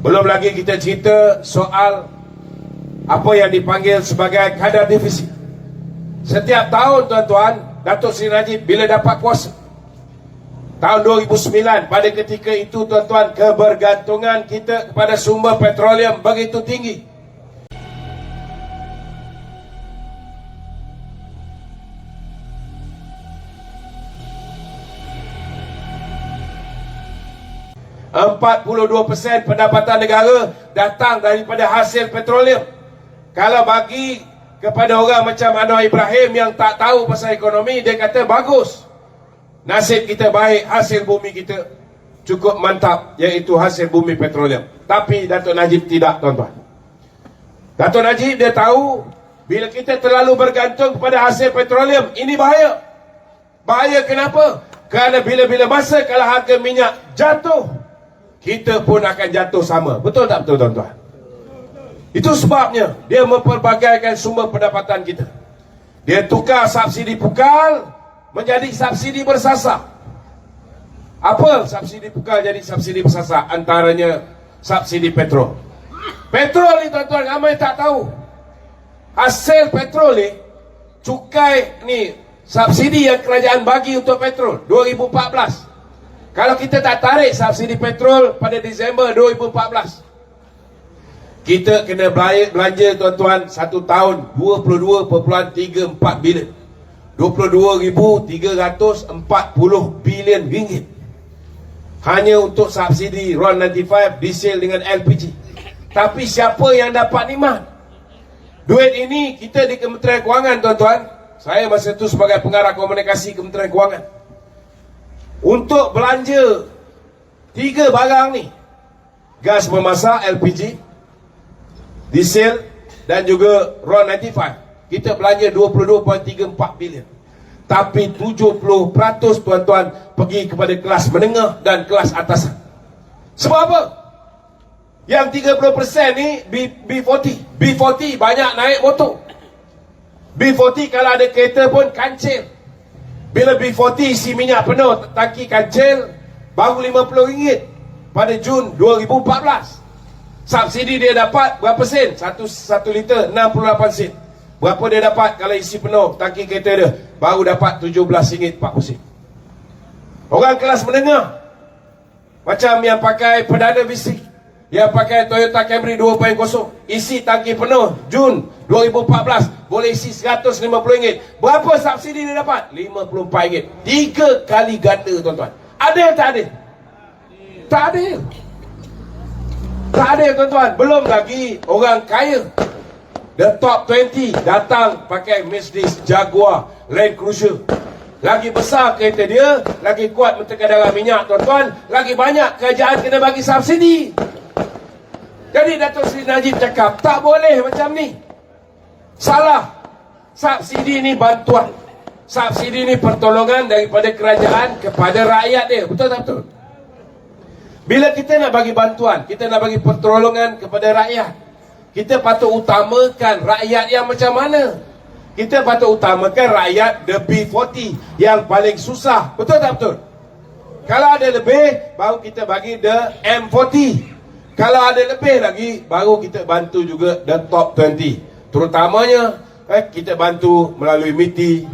Belum lagi kita cerita soal apa yang dipanggil sebagai kadar defisit. Setiap tahun tuan-tuan, Datuk Seri Najib bila dapat kuasa tahun 2009, pada ketika itu tuan-tuan, kebergantungan kita kepada sumber petroleum begitu tinggi. %42% pendapatan negara datang daripada hasil petroleum. Kalau bagi kepada orang macam Anwar Ibrahim yang tak tahu pasal ekonomi, dia kata bagus, nasib kita baik, hasil bumi kita cukup mantap, iaitu hasil bumi petroleum. Tapi Datuk Najib tidak, tuan-tuan. Datuk Najib dia tahu bila kita terlalu bergantung kepada hasil petroleum, ini bahaya. Bahaya kenapa? Kerana bila-bila masa kalau harga minyak jatuh, kita pun akan jatuh sama. Betul tak betul, tuan-tuan? Itu sebabnya dia memperbagaikan sumber pendapatan kita. Dia tukar subsidi pukal menjadi subsidi bersasar. Apa subsidi pukal jadi subsidi bersasar? Antaranya subsidi petrol. Petrol ni, tuan-tuan, ramai tak tahu. Hasil petrol ni, cukai ni, subsidi yang kerajaan bagi untuk petrol 2014. Kalau kita tak tarik subsidi petrol pada Disember 2014, kita kena belanja, tuan-tuan, satu tahun 22.34 bilion. 22,340 bilion ringgit. Hanya untuk subsidi RON 95, diesel dengan LPG. Tapi siapa yang dapat nikmat? Duit ini kita di Kementerian Kewangan, tuan-tuan. Saya masa itu sebagai pengarah komunikasi Kementerian Kewangan. Untuk belanja 3 barang ni, gas memasak LPG, diesel dan juga RON 95, kita belanja 22.34 bilion. Tapi 70%, tuan-tuan, pergi kepada kelas menengah dan kelas atas. Sebab apa? Yang 30% ni B40. B40 banyak naik motor. B40 kalau ada kereta pun kancil. Bila B40 isi minyak penuh, tangki kancil, baru RM50 pada Jun 2014. Subsidi dia dapat berapa sen? 1 liter 68 sen. Berapa dia dapat kalau isi penuh tangki kereta dia? Baru dapat RM17.40. Orang kelas menengah, macam yang pakai Perdana Bisik, yang pakai Toyota Camry 2.0, isi tangki penuh Jun 2014 boleh isi RM150. Berapa subsidi dia dapat? RM54. 3 kali ganda, tuan-tuan. Adil tak adil? Tak adil. Tak adil, tuan-tuan. Belum lagi orang kaya, the top 20 datang pakai Mercedes, Jaguar, Land Cruiser. Lagi besar kereta dia, lagi kuat mentekan minyak, tuan-tuan, lagi banyak kerajaan kena bagi subsidi. Jadi Datuk Seri Najib cakap tak boleh macam ni. Salah. Subsidi ni bantuan. Subsidi ni pertolongan daripada kerajaan kepada rakyat dia. Betul tak betul? Bila kita nak bagi bantuan, kita nak bagi pertolongan kepada rakyat, kita patut utamakan rakyat yang macam mana? Kita patut utamakan rakyat the B40 yang paling susah. Betul tak betul? Kalau ada lebih, baru kita bagi the M40. Kalau ada lebih lagi, baru kita bantu juga the top 20. Terutamanya kita bantu melalui MITI,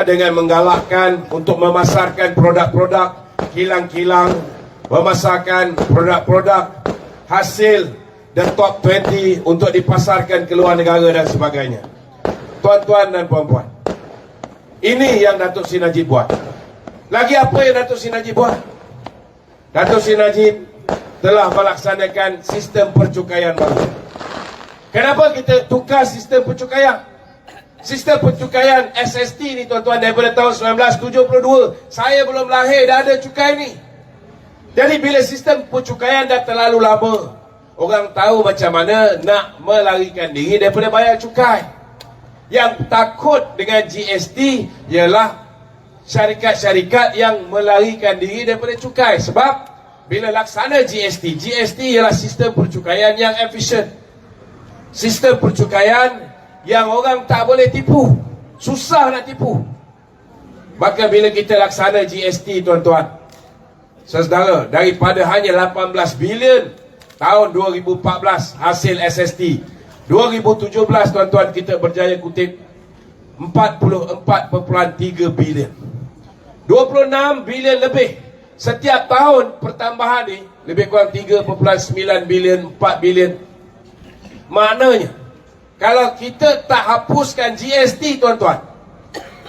dengan menggalakkan untuk memasarkan produk-produk kilang-kilang, memasarkan produk-produk hasil the top 20 untuk dipasarkan ke luar negara dan sebagainya. Tuan-tuan dan puan-puan, ini yang Datuk Seri Najib buat. Lagi apa yang Datuk Seri Najib buat? Datuk Seri Najib telah melaksanakan sistem percukaian baru. Kenapa kita tukar sistem percukaian? Sistem percukaian SST ni, tuan-tuan, daripada tahun 1972. Saya belum lahir dah ada cukai ni. Jadi bila sistem percukaian dah terlalu lama, orang tahu macam mana nak melarikan diri daripada bayar cukai. Yang takut dengan GST ialah syarikat-syarikat yang melarikan diri daripada cukai. Sebab bila laksana GST ialah sistem percukaian yang efisien. Sistem percukaian yang orang tak boleh tipu. Susah nak tipu. Maka bila kita laksana GST, tuan-tuan, saudara, daripada hanya 18 bilion tahun 2014 hasil SST. 2017 tuan-tuan kita berjaya kutip 44.3 bilion. 26 bilion lebih. Setiap tahun pertambahan ni lebih kurang 3.9 bilion, 4 bilion. Maknanya kalau kita tak hapuskan GST tuan-tuan,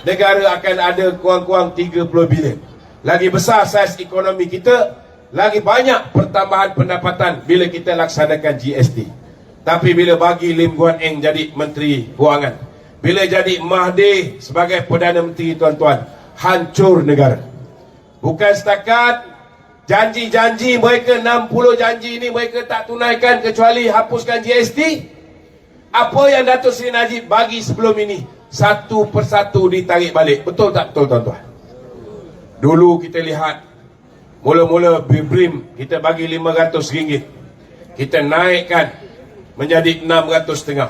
negara akan ada kurang-kurang 30 bilion. Lagi besar saiz ekonomi kita, lagi banyak pertambahan pendapatan bila kita laksanakan GST. Tapi bila bagi Lim Guan Eng jadi Menteri Kewangan, bila jadi Mahdi sebagai Perdana Menteri tuan-tuan, hancur negara. Bukan setakat janji-janji mereka, 60 janji ini mereka tak tunaikan kecuali hapuskan GST. Apa yang Datuk Seri Najib bagi sebelum ini satu persatu ditarik balik. Betul tak betul tuan-tuan? Dulu kita lihat mula-mula BRIM kita bagi RM500, kita naikkan menjadi RM650.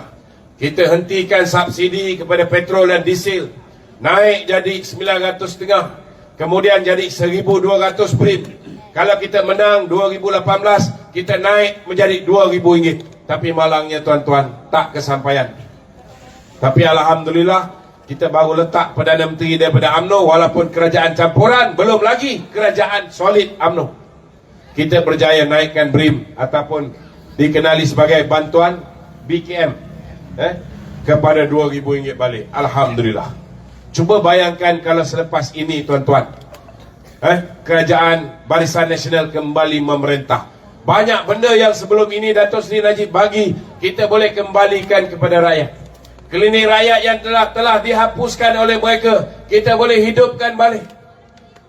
Kita hentikan subsidi kepada petrol dan diesel, naik jadi RM950, kemudian jadi RM1,200 BRIM. Kalau kita menang 2018, kita naik menjadi RM2,000. Tapi malangnya tuan-tuan, tak kesampaian. Tapi Alhamdulillah, kita baru letak Perdana Menteri daripada UMNO, walaupun kerajaan campuran, belum lagi kerajaan solid UMNO. Kita berjaya naikkan BRIM ataupun dikenali sebagai bantuan BKM kepada RM2,000 balik. Alhamdulillah. Cuba bayangkan kalau selepas ini tuan-tuan, kerajaan Barisan Nasional kembali memerintah. Banyak benda yang sebelum ini Datuk Seri Najib bagi, kita boleh kembalikan kepada rakyat. Klinik rakyat yang telah dihapuskan oleh mereka, kita boleh hidupkan balik.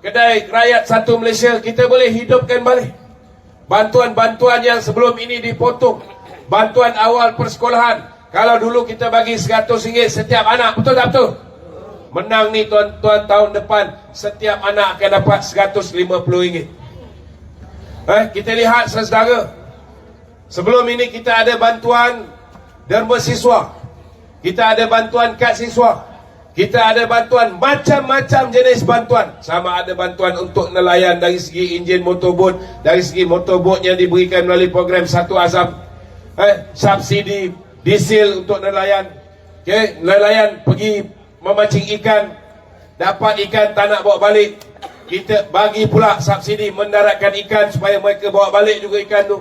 Kedai rakyat Satu Malaysia, kita boleh hidupkan balik. Bantuan-bantuan yang sebelum ini dipotong, bantuan awal persekolahan, kalau dulu kita bagi RM100 setiap anak, betul tak betul? Menang ni tuan-tuan, tahun depan setiap anak akan dapat RM150. Kita lihat saudara, sebelum ini kita ada bantuan derma siswa, kita ada bantuan kad siswa, kita ada bantuan macam-macam jenis bantuan. Sama ada bantuan untuk nelayan dari segi enjin motorbot, dari segi motorbot yang diberikan melalui program Satu Azam, subsidi diesel untuk nelayan. Nelayan pergi memancing ikan, dapat ikan tak nak bawa balik, kita bagi pula subsidi mendaratkan ikan supaya mereka bawa balik juga ikan tu.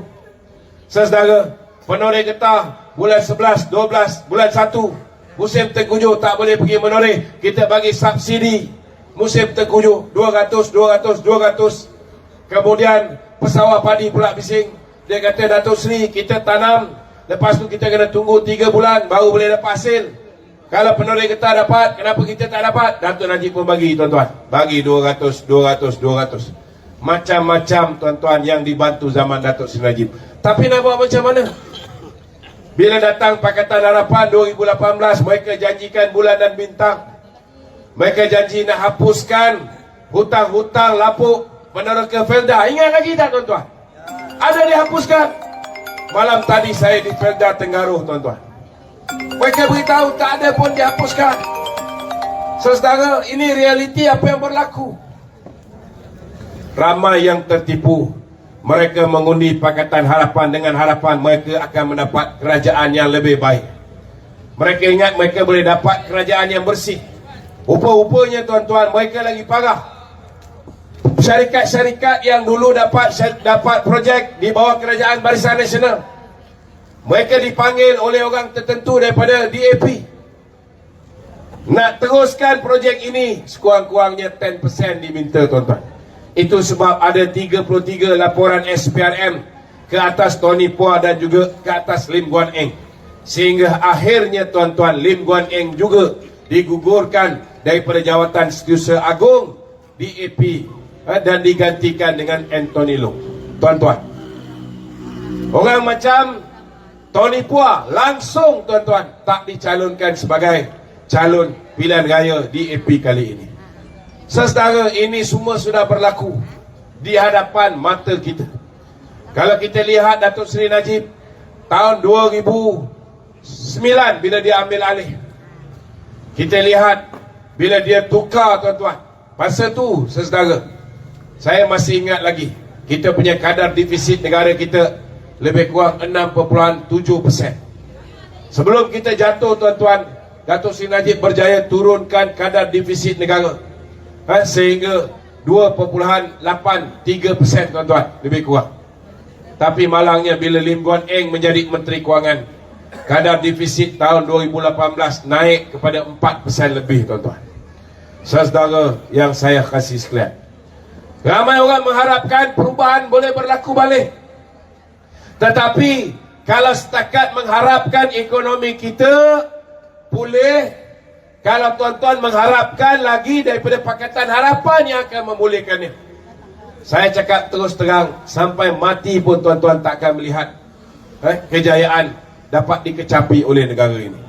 Saudara, penoreh getah bulan 11, 12, bulan 1 musim tengkujuh tak boleh pergi menoreh, kita bagi subsidi musim tengkujuh 200. Kemudian pesawah padi pula bising, dia kata Datuk Seri, kita tanam, lepas tu kita kena tunggu 3 bulan baru boleh dapat hasil. Kalau penoreh getah dapat, kenapa kita tak dapat? Datuk Najib pun bagi tuan-tuan, bagi 200. Macam-macam tuan-tuan yang dibantu zaman Datuk Seri Najib. Tapi nak buat macam mana? Bila datang Pakatan Harapan 2018, mereka janjikan bulan dan bintang. Mereka janji nak hapuskan hutang-hutang lapuk peneroka Felda. Ingat lagi tak tuan-tuan? Ada dihapuskan. Malam tadi saya di Felda Tenggaruh tuan-tuan, mereka beritahu tak ada pun dihapuskan. Saudara, ini realiti apa yang berlaku. Ramai yang tertipu. Mereka mengundi Pakatan Harapan dengan harapan mereka akan mendapat kerajaan yang lebih baik. Mereka ingat mereka boleh dapat kerajaan yang bersih. Rupa-rupanya tuan-tuan, mereka lagi parah. Syarikat-syarikat yang dulu dapat projek di bawah kerajaan Barisan Nasional, mereka dipanggil oleh orang tertentu daripada DAP nak teruskan projek ini, sekurang-kurangnya 10% diminta tuan-tuan. Itu sebab ada 33 laporan SPRM ke atas Tony Phua dan juga ke atas Lim Guan Eng. Sehingga akhirnya tuan-tuan, Lim Guan Eng juga digugurkan daripada jawatan Setiausaha Agung DAP dan digantikan dengan Anthony Loh. Tuan-tuan, orang macam Tony Phua langsung tuan-tuan tak dicalonkan sebagai calon pilihan raya DAP kali ini. Saudara, ini semua sudah berlaku di hadapan mata kita. Kalau kita lihat Datuk Seri Najib tahun 2009 bila dia ambil alih, kita lihat bila dia tukar tuan-tuan, masa tu saudara, saya masih ingat lagi, kita punya kadar defisit negara kita lebih kurang 6.7%. Sebelum kita jatuh, tuan-tuan, Datuk Seri Najib berjaya turunkan kadar defisit negara sehingga 2.83%, tuan-tuan, lebih kurang. Tapi malangnya bila Lim Guan Eng menjadi Menteri Kewangan, kadar defisit tahun 2018 naik kepada 4% lebih, tuan-tuan. Saudara yang saya kasih sekalian, ramai orang mengharapkan perubahan boleh berlaku balik. Tetapi kalau setakat mengharapkan ekonomi kita pulih, kalau tuan-tuan mengharapkan lagi daripada Pakatan Harapan yang akan memulihkannya, saya cakap terus terang, sampai mati pun tuan-tuan tak akan melihat kejayaan dapat dikecapi oleh negara ini.